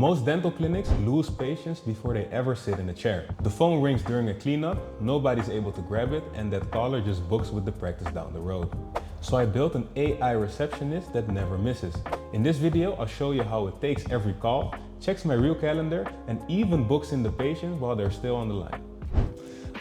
Most dental clinics lose patients before they ever sit in a chair. The phone rings during a cleanup, nobody's able to grab it, and that caller just books with the practice down the road. So I built an AI receptionist that never misses. In this video, I'll show you how it takes every call, checks my real calendar, and even books in the patient while they're still on the line.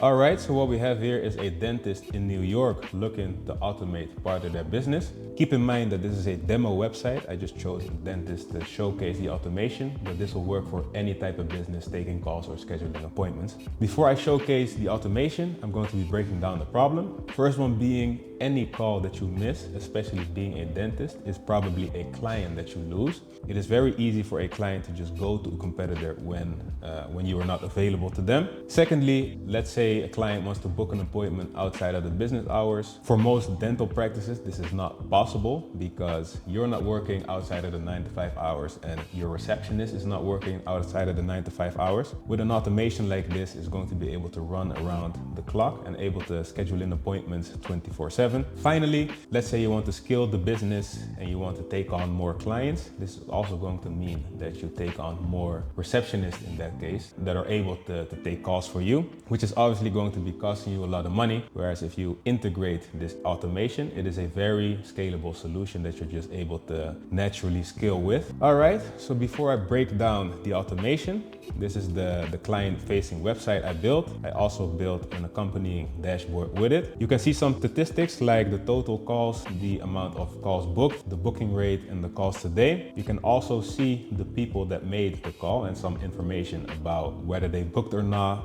All right, so what we have here is a dentist in New York looking to automate part of their business. Keep in mind that this is a demo website. I just chose a dentist to showcase the automation, but this will work for any type of business taking calls or scheduling appointments. Before I showcase the automation, I'm going to be breaking down the problem. First one being any call that you miss, especially being a dentist, is probably a client that you lose. It is very easy for a client to just go to a competitor when you are not available to them. Secondly, let's say a client wants to book an appointment outside of the business hours. For most dental practices, this is not possible because you're not working outside of the 9 to 5 hours and your receptionist is not working outside of the 9 to 5 hours. With an automation like this, it's going to be able to run around the clock and able to schedule in appointments 24/7. Finally, let's say you want to scale the business and you want to take on more clients. This is also going to mean that you take on more receptionists in that case that are able to take calls for you, which is obviously going to be costing you a lot of money. Whereas if you integrate this automation, it is a very scalable solution that you're just able to naturally scale with. All right, so before I break down the automation, this is the client-facing website I built. I also built an accompanying dashboard with it. You can see some statistics like the total calls, the amount of calls booked, the booking rate, and the calls today. You can also see the people that made the call and some information about whether they booked or not,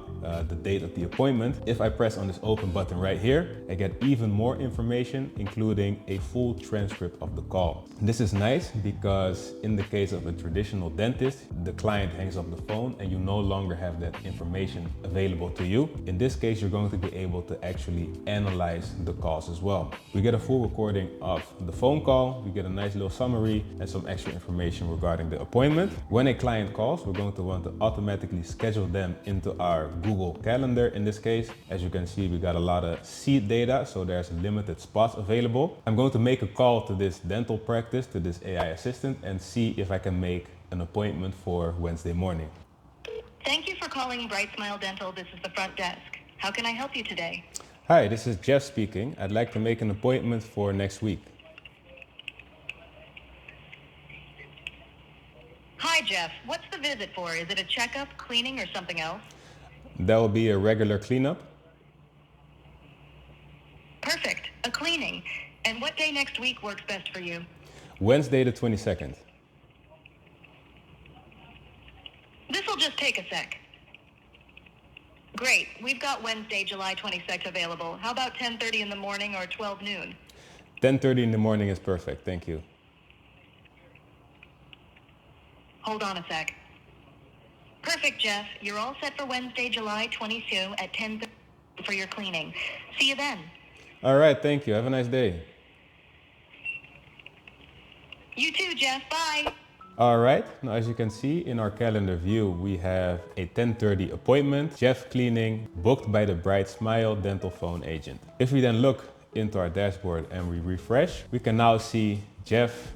the date of the appointment. If I press on this open button right here, I get even more information, including a full transcript of the call. This is nice because in the case of a traditional dentist, the client hangs up the phone and you no longer have that information available to you. In this case, you're going to be able to actually analyze the calls as well. We get a full recording of the phone call, we get a nice little summary and some extra information regarding the appointment. When a client calls, we're going to want to automatically schedule them into our Google Calendar. In this case, as you can see, we got a lot of seat data, so there's limited spots available. I'm going to make a call to this dental practice, to this AI assistant, and see if I can make an appointment for Wednesday morning. Thank you for calling Bright Smile Dental. This is the front desk. How can I help you today? Hi, this is Jeff speaking. I'd like to make an appointment for next week. Hi, Jeff. What's the visit for? Is it a checkup, cleaning, or something else? That will be a regular cleanup. Perfect. A cleaning. And what day next week works best for you? Wednesday the 22nd. This'll just take a sec. Great. We've got Wednesday, July 22nd available. How about 10:30 in the morning or 12 noon? 10:30 in the morning is perfect. Thank you. Hold on a sec. Perfect, Jeff. You're all set for Wednesday, July 22 at 10:30 for your cleaning. See you then. All right. Thank you. Have a nice day. You too, Jeff. Bye. All right, now as you can see in our calendar view, we have a 10:30 appointment, Jeff cleaning, booked by the Bright Smile dental phone agent. If we then look into our dashboard and we refresh, we can now see Jeff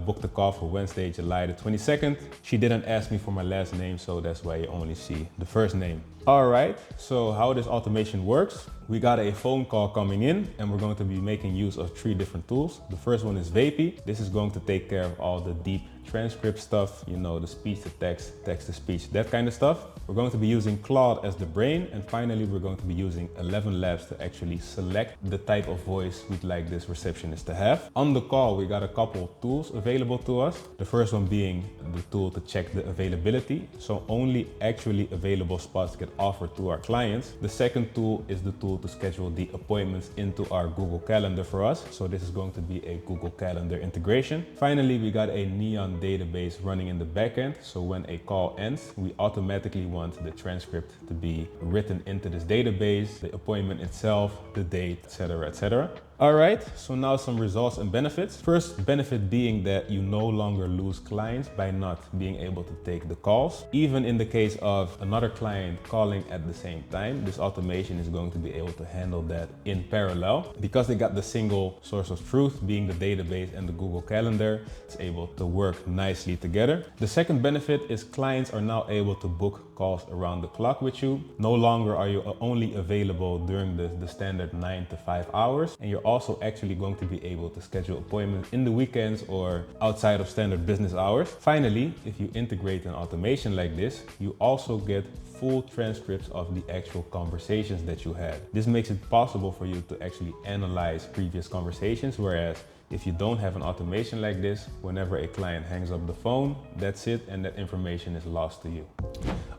booked the call for Wednesday, July the 22nd. She didn't ask me for my last name, so that's why you only see the first name. All right, so how this automation works, we got a phone call coming in and we're going to be making use of 3 different tools. The first one is Vapi. This is going to take care of all the deep transcript stuff, you know, the speech to text, text to speech, that kind of stuff. We're going to be using Claude as the brain, and finally we're going to be using ElevenLabs to actually select the type of voice we'd like this receptionist to have. On the call, we got a couple of tools available to us. The first one being the tool to check the availability, so only actually available spots get offered to our clients. The second tool is the tool to schedule the appointments into our Google Calendar for us, so this is going to be a Google Calendar integration. Finally, we got a Neon database running in the backend, so when a call ends, we automatically want the transcript to be written into this database, the appointment itself, the date, etc., etc. All right, so now some results and benefits. First benefit being that you no longer lose clients by not being able to take the calls. Even in the case of another client calling at the same time, this automation is going to be able to handle that in parallel. Because they got the single source of truth being the database and the Google Calendar, it's able to work nicely together. The second benefit is clients are now able to book calls around the clock with you. No longer are you only available during the standard 9 to 5 hours, and you're also actually going to be able to schedule appointments in the weekends or outside of standard business hours. Finally, if you integrate an automation like this, you also get full transcripts of the actual conversations that you had. This makes it possible for you to actually analyze previous conversations, whereas if you don't have an automation like this, whenever a client hangs up the phone, that's it, and that information is lost to you.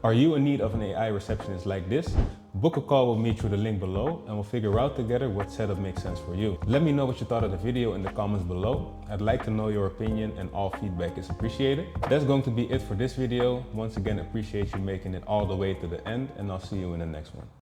Are you in need of an AI receptionist like this? Book a call with me through the link below and we'll figure out together what setup makes sense for you. Let me know what you thought of the video in the comments below. I'd like to know your opinion and all feedback is appreciated. That's going to be it for this video. Once again, appreciate you making it all the way to the end, and I'll see you in the next one.